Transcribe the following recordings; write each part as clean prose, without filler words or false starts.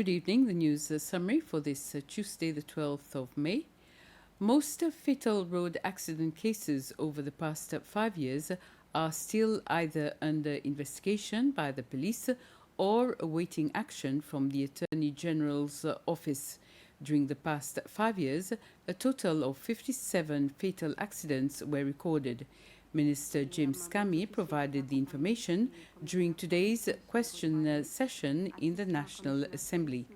Good evening. The news summary for this Tuesday, the 12th of May. Most fatal road accident cases over the past 5 years are still either under investigation by the police or awaiting action from the Attorney General's office. During the past 5 years, a total of 57 fatal accidents were recorded. Minister James Kami provided the information during today's question session in the National Assembly.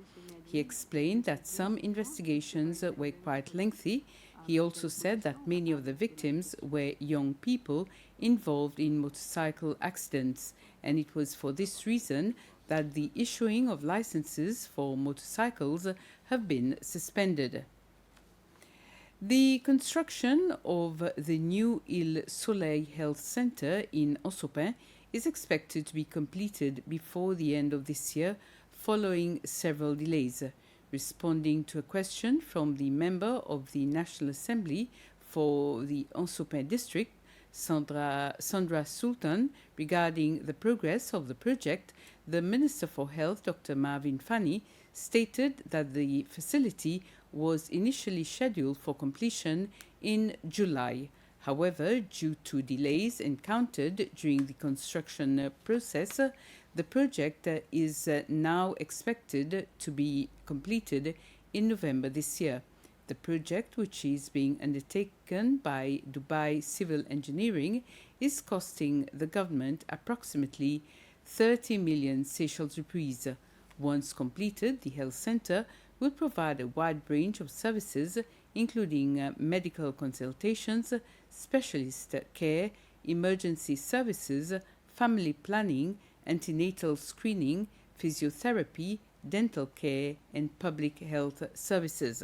He explained that some investigations were quite lengthy. He also said that many of the victims were young people involved in motorcycle accidents, and it was for this reason that the issuing of licenses for motorcycles have been suspended. The construction of the new Ile Soleil Health Center in Onsopin is expected to be completed before the end of this year, following several delays. Responding to a question from the member of the National Assembly for the Onsopin district, Sandra Sultan, regarding the progress of the project, the Minister for Health, Dr. Marvin Fani, stated that the facility was initially scheduled for completion in July. However, due to delays encountered during the construction process, the project is now expected to be completed in November this year. The project, which is being undertaken by Dubai Civil Engineering, is costing the government approximately 30 million Seychelles rupees. Once completed, the health center will provide a wide range of services, including medical consultations, specialist care, emergency services, family planning, antenatal screening, physiotherapy, dental care, and public health services.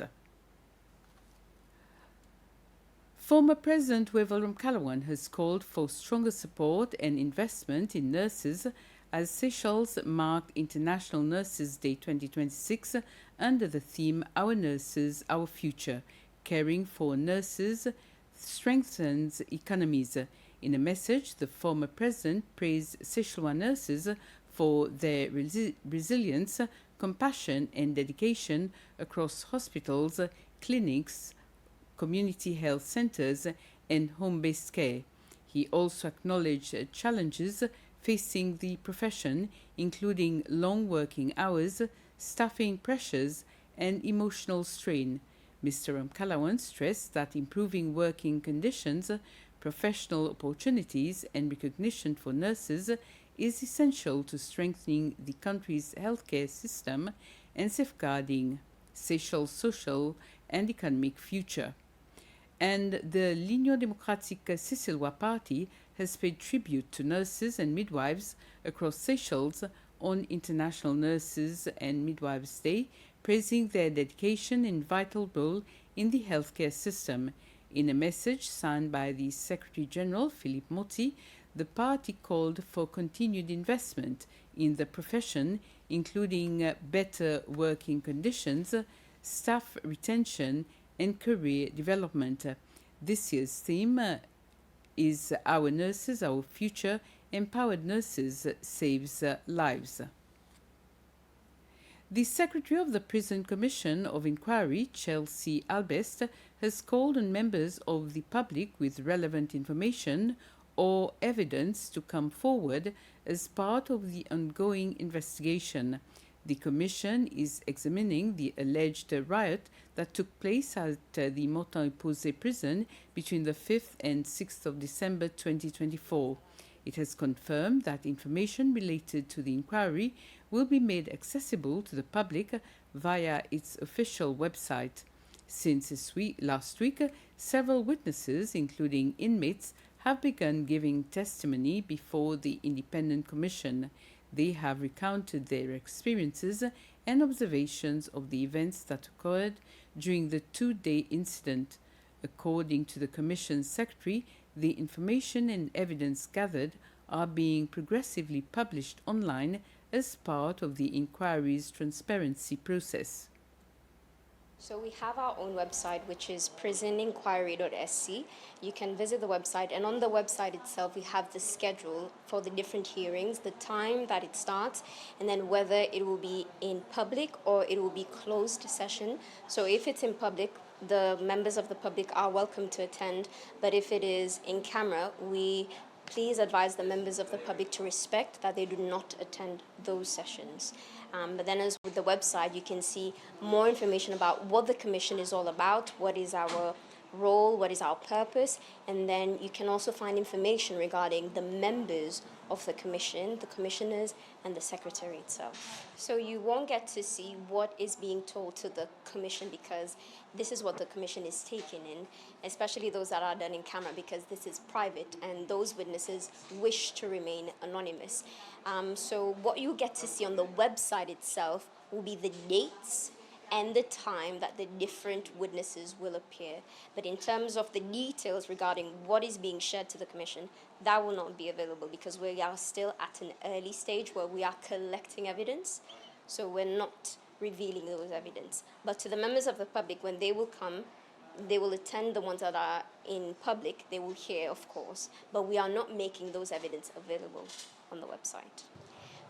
Former President Wavel Ramkalawan has called for stronger support and investment in nurses as Seychelles marked International Nurses Day 2026 under the theme Our Nurses, Our Future. Caring for nurses strengthens economies. In a message, the former president praised Seychellois nurses for their resilience, compassion, and dedication across hospitals, clinics, community health centers, and home-based care. He also acknowledged challenges facing the profession, including long working hours, staffing pressures, and emotional strain. Mr. Ramkalawan stressed that improving working conditions, professional opportunities, and recognition for nurses is essential to strengthening the country's healthcare system and safeguarding Seychelles' social and economic future. And the l'Union démocratique Seychellois party has paid tribute to nurses and midwives across Seychelles on International Nurses and Midwives Day, praising their dedication and vital role in the healthcare system. In a message signed by the Secretary General, Philippe Motti, the party called for continued investment in the profession, including better working conditions, staff retention, and career development. This year's theme is Our Nurses, Our Future. Empowered Nurses Saves Lives. The Secretary of the Prison Commission of Inquiry, Chelsea Albest, has called on members of the public with relevant information or evidence to come forward as part of the ongoing investigation. The Commission is examining the alleged riot that took place at the Montant-Posé prison between the 5th and 6th of December 2024. It has confirmed that information related to the inquiry will be made accessible to the public via its official website. Since last week, several witnesses, including inmates, have begun giving testimony before the Independent Commission. They have recounted their experiences and observations of the events that occurred during the two-day incident. According to the Commission's Secretary, the information and evidence gathered are being progressively published online as part of the inquiry's transparency process. So we have our own website, which is prisoninquiry.sc. You can visit the website, and on the website itself, we have the schedule for the different hearings, the time that it starts, and then whether it will be in public or it will be closed session. So if it's in public, the members of the public are welcome to attend, but if it is in camera, we please advise the members of the public to respect that they do not attend those sessions. But then as with the website, you can see more information about what the commission is all about, what is our role, what is our purpose, and then you can also find information regarding the members of the commission, the commissioners, and the secretary itself. So you won't get to see what is being told to the commission because this is what the commission is taking in, especially those that are done in camera because this is private and those witnesses wish to remain anonymous. So what you get to see on the website itself will be the dates and the time that the different witnesses will appear. But in terms of the details regarding what is being shared to the commission, that will not be available because we are still at an early stage where we are collecting evidence. So we're not revealing those evidence. But to the members of the public, when they will come, they will attend the ones that are in public, they will hear, of course, but we are not making those evidence available on the website.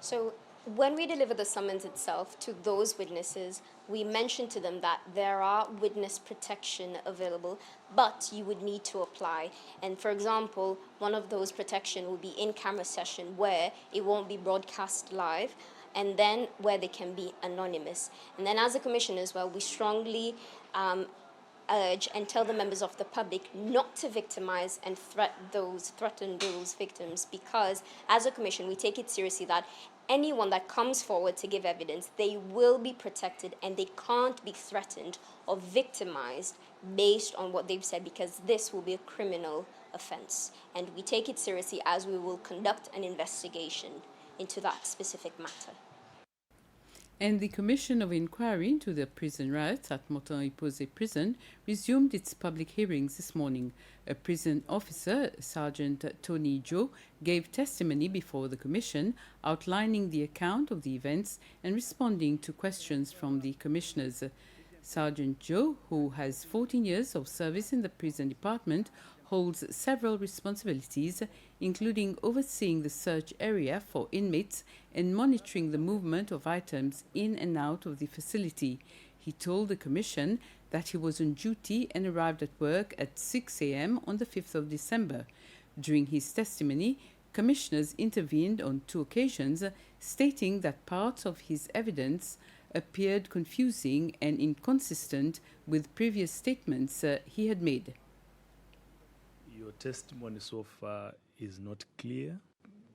So when we deliver the summons itself to those witnesses, we mention to them that there are witness protection available, but you would need to apply. And for example, one of those protection will be in-camera session where it won't be broadcast live, and then where they can be anonymous. And then as a commission as well, we strongly urge and tell the members of the public not to victimize and threaten those victims because as a commission we take it seriously that anyone that comes forward to give evidence, they will be protected and they can't be threatened or victimized based on what they've said because this will be a criminal offense. And we take it seriously as we will conduct an investigation into that specific matter. And the Commission of Inquiry into the prison riots at Montagne-Posay Prison resumed its public hearings this morning. A prison officer, Sergeant Tony Joe, gave testimony before the Commission, outlining the account of the events and responding to questions from the commissioners. Sergeant Joe, who has 14 years of service in the prison department, holds several responsibilities, including overseeing the search area for inmates and monitoring the movement of items in and out of the facility. He told the Commission that he was on duty and arrived at work at 6 a.m. on the 5th of December. During his testimony, commissioners intervened on 2 occasions, stating that parts of his evidence appeared confusing and inconsistent with previous statements he had made. Your testimony so far is not clear.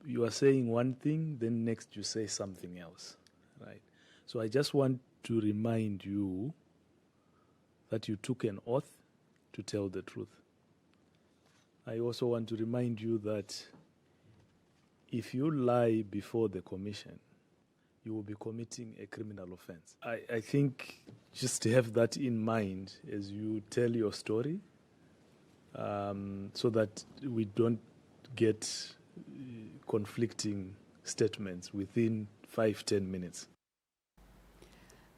You are saying one thing, then next you say something else, right? So I just want to remind you that you took an oath to tell the truth. I also want to remind you that if you lie before the commission, you will be committing a criminal offense. I think just to have that in mind as you tell your story, so that we don't get conflicting statements within 5-10 minutes.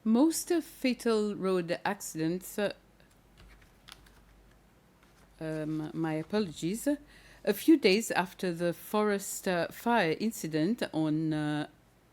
Most fatal road accidents, my apologies, a few days after the forest fire incident on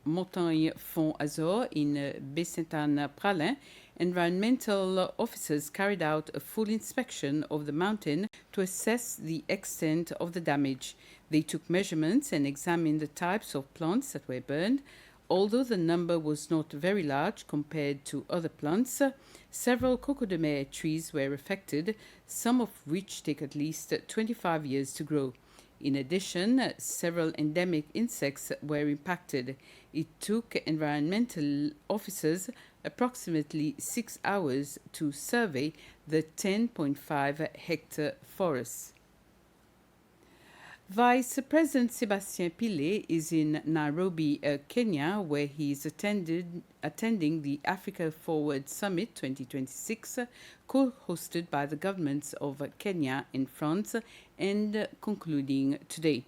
Montagne-Font-Azur in Baie-Sainte-Anne-Pralin, environmental officers carried out a full inspection of the mountain to assess the extent of the damage. They took measurements and examined the types of plants that were burned. Although the number was not very large compared to other plants, several coco de mer trees were affected, some of which take at least 25 years to grow. In addition, several endemic insects were impacted. It took environmental officers approximately 6 hours to survey the 10.5-hectare forest. Vice President Sebastien Pillay is in Nairobi, Kenya, where he is attending the Africa Forward Summit 2026, co-hosted by the governments of Kenya and France, and concluding today.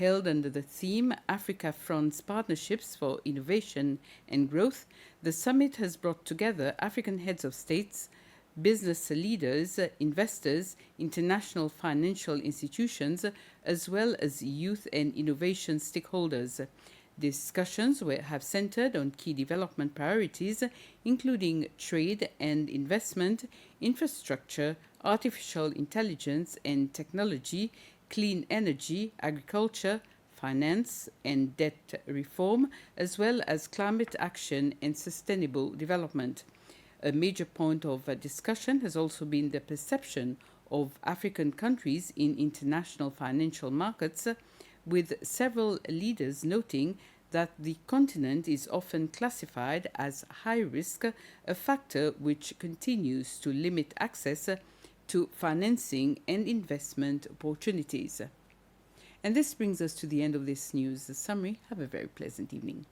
Held under the theme Africa Fronts Partnerships for Innovation and Growth, the summit has brought together African heads of states, business leaders, investors, international financial institutions, as well as youth and innovation stakeholders. Discussions have centered on key development priorities, including trade and investment, infrastructure, artificial intelligence and technology, clean energy, agriculture, finance and debt reform, as well as climate action and sustainable development. A major point of discussion has also been the perception of African countries in international financial markets, with several leaders noting that the continent is often classified as high risk, a factor which continues to limit access to financing and investment opportunities. And this brings us to the end of this news summary. Have a very pleasant evening.